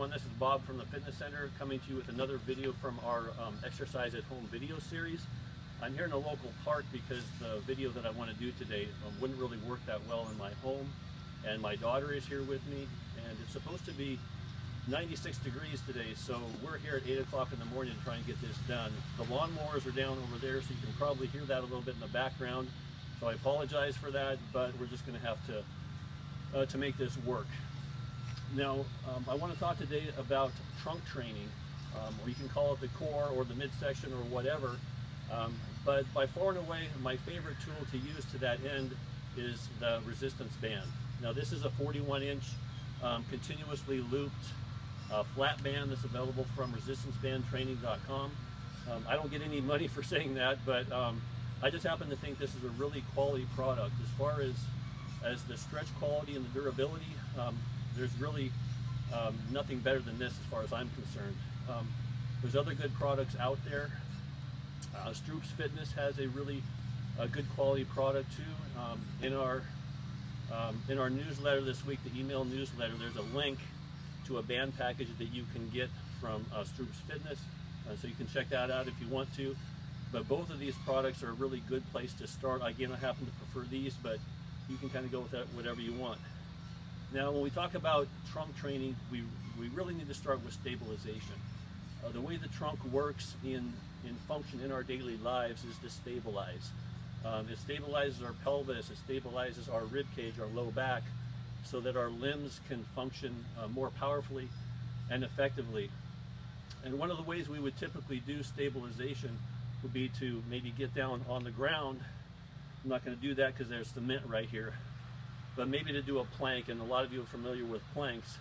everyone, this is Bob from the Fitness Center coming to you with another video from our exercise at home video series. I'm here in a local park because the video that I want to do today wouldn't really work that well in my home, and my daughter is here with me, and it's supposed to be 96 degrees today, so we're here at 8 o'clock in the morning to try and get this done. The lawnmowers are down over there, so you can probably hear that a little bit in the background, so I apologize for that, but we're just going to have to make this work. Now, I want to talk today about trunk training, or you can call it the core or the midsection or whatever, but by far and away my favorite tool to use to that end is the resistance band. Now this is a 41-inch continuously looped flat band that's available from resistancebandtraining.com. I don't get any money for saying that, but I just happen to think this is a really quality product. As far as the stretch quality and the durability, there's really nothing better than this as far as I'm concerned. There's other good products out there. Stoops Fitness has a really good quality product too. In our newsletter this week, the email newsletter, there's a link to a band package that you can get from Stoops Fitness, so you can check that out if you want to. But both of these products are a really good place to start. Again, I happen to prefer these, but you can kind of go with that, whatever you want. Now, when we talk about trunk training, we really need to start with stabilization. The way the trunk works in function in our daily lives is to stabilize. It stabilizes our pelvis, it stabilizes our rib cage, our low back, so that our limbs can function more powerfully and effectively. And one of the ways we would typically do stabilization would be to maybe get down on the ground. I'm not going to do that because there's cement right here, but maybe to do a plank, and a lot of you are familiar with planks.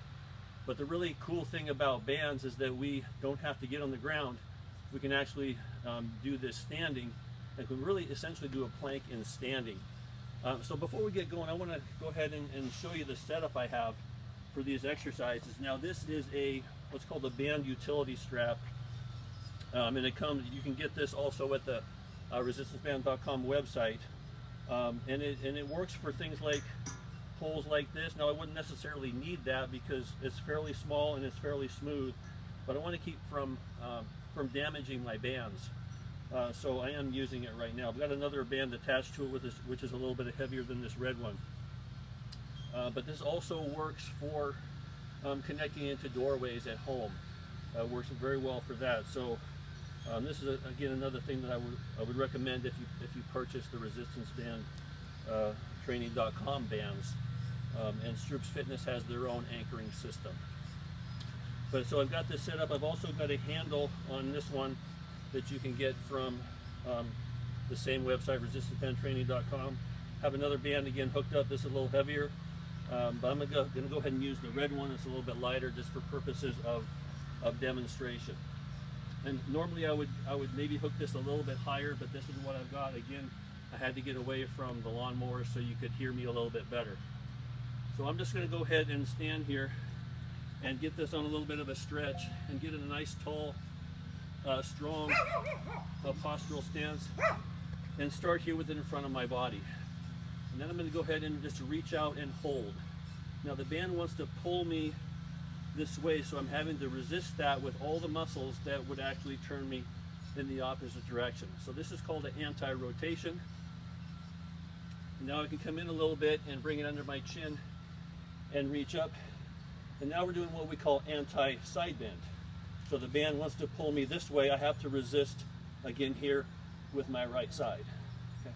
But the really cool thing about bands is that we don't have to get on the ground. We can actually do this standing, and can really essentially do a plank in standing. So before we get going, I want to go ahead and show you the setup I have for these exercises. Now this is what's called a band utility strap, and it comes. You can get this also at the resistanceband.com website, and it works for things like poles like this. Now I wouldn't necessarily need that because it's fairly small and it's fairly smooth, but I want to keep from damaging my bands. So I am using it right now. I've got another band attached to it with this, which is a little bit heavier than this red one. But this also works for connecting into doorways at home. Works very well for that. So this is again another thing that I would recommend if you purchase the resistance band training.com bands. And Stoops Fitness has their own anchoring system. But so I've got this set up. I've also got a handle on this one that you can get from the same website, resistancebandtraining.com. Have another band again hooked up. This is a little heavier, but I'm gonna go ahead and use the red one. It's a little bit lighter, just for purposes of demonstration. And normally I would maybe hook this a little bit higher, but this is what I've got. Again, I had to get away from the lawnmower so you could hear me a little bit better. So I'm just going to go ahead and stand here and get this on a little bit of a stretch and get in a nice tall, strong postural stance, and start here with it in front of my body. And then I'm going to go ahead and just reach out and hold. Now the band wants to pull me this way, so I'm having to resist that with all the muscles that would actually turn me in the opposite direction. So this is called an anti-rotation. Now I can come in a little bit and bring it under my chin and reach up. And now we're doing what we call anti-side bend. So the band wants to pull me this way. I have to resist again here with my right side. Okay.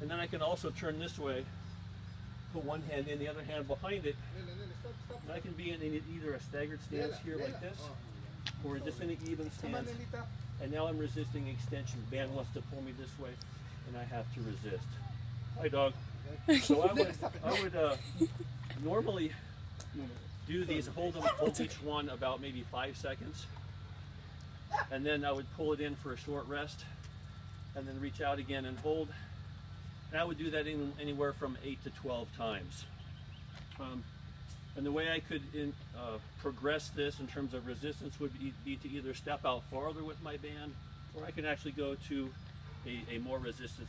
And then I can also turn this way, put one hand in, the other hand behind it. And I can be in either a staggered stance here like this, or just in an even stance. And now I'm resisting extension. The band wants to pull me this way, and I have to resist. Hi, dog. So I would normally do these, hold each one about maybe 5 seconds, and then I would pull it in for a short rest, and then reach out again and hold. And I would do that anywhere from 8 to 12 times. And the way I could progress this in terms of resistance would be to either step out farther with my band, or I can actually go to a more resistant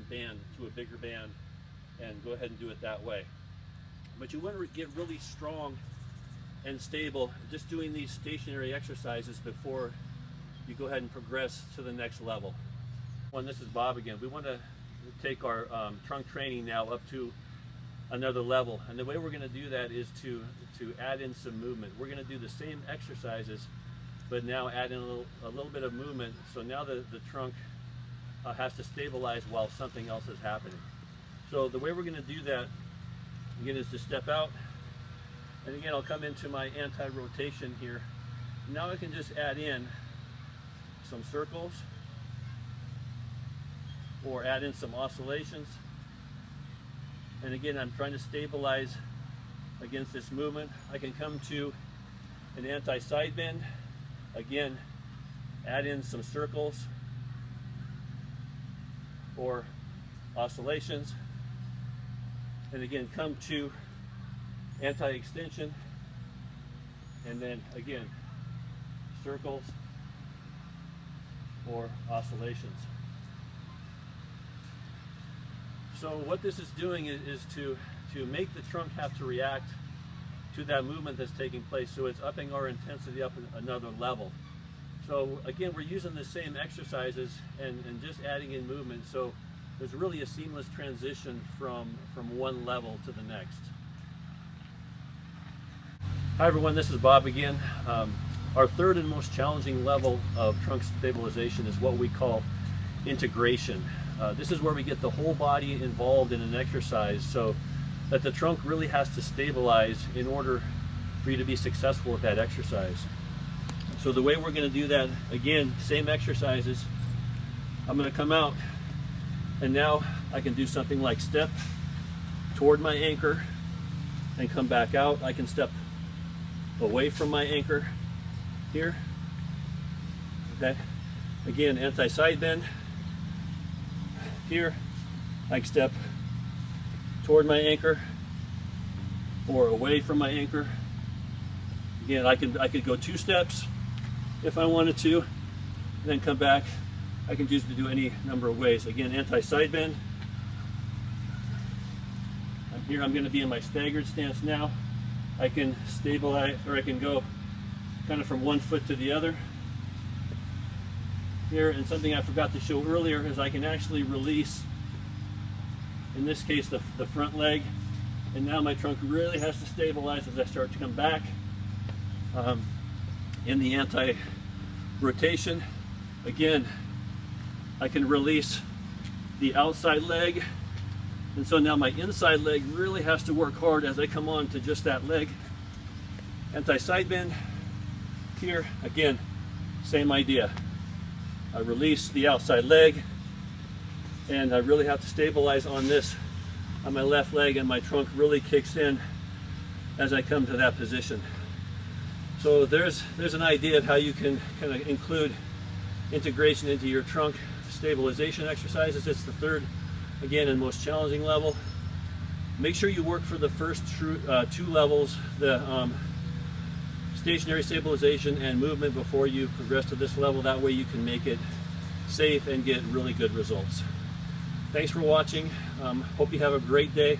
band, to a bigger band, and go ahead and do it that way. But you want to get really strong and stable, just doing these stationary exercises before you go ahead and progress to the next level. This is Bob again. We want to take our trunk training now up to another level, and the way we're going to do that is to add in some movement. We're going to do the same exercises, but now add in a little bit of movement, so now the trunk has to stabilize while something else is happening. So the way we're going to do that again is to step out, and again I'll come into my anti-rotation here. Now I can just add in some circles or add in some oscillations, and again I'm trying to stabilize against this movement. I can come to an anti-side bend, again add in some circles or oscillations, and again come to anti-extension, and then again circles or oscillations. So what this is doing is to make the trunk have to react to that movement that's taking place, so it's upping our intensity up another level. So again, we're using the same exercises and just adding in movement, so there's really a seamless transition from one level to the next. Hi everyone, this is Bob again. Our third and most challenging level of trunk stabilization is what we call integration. This is where we get the whole body involved in an exercise, so that the trunk really has to stabilize in order for you to be successful with that exercise. So the way we're going to do that, again, same exercises. I'm going to come out, and now I can do something like step toward my anchor and come back out. I can step away from my anchor here. Okay. Again, anti-side bend. Here, I can step toward my anchor or away from my anchor. Again, I could go 2 steps if I wanted to, and then come back. I can choose to do any number of ways. Again, anti-side bend. Here I'm going to be in my staggered stance now. I can stabilize, or I can go kind of from one foot to the other. Here, and something I forgot to show earlier is I can actually release, in this case, the front leg, and now my trunk really has to stabilize as I start to come back. In the anti-rotation, again, I can release the outside leg, and so now my inside leg really has to work hard as I come on to just that leg. Anti-side bend. Here, again, same idea. I release the outside leg, and I really have to stabilize on this, on my left leg, and my trunk really kicks in as I come to that position. So there's an idea of how you can kind of include integration into your trunk stabilization exercises. It's the third, again, and most challenging level. Make sure you work for the first 2 levels, the stationary stabilization and movement, before you progress to this level. That way you can make it safe and get really good results. Thanks for watching. Hope you have a great day.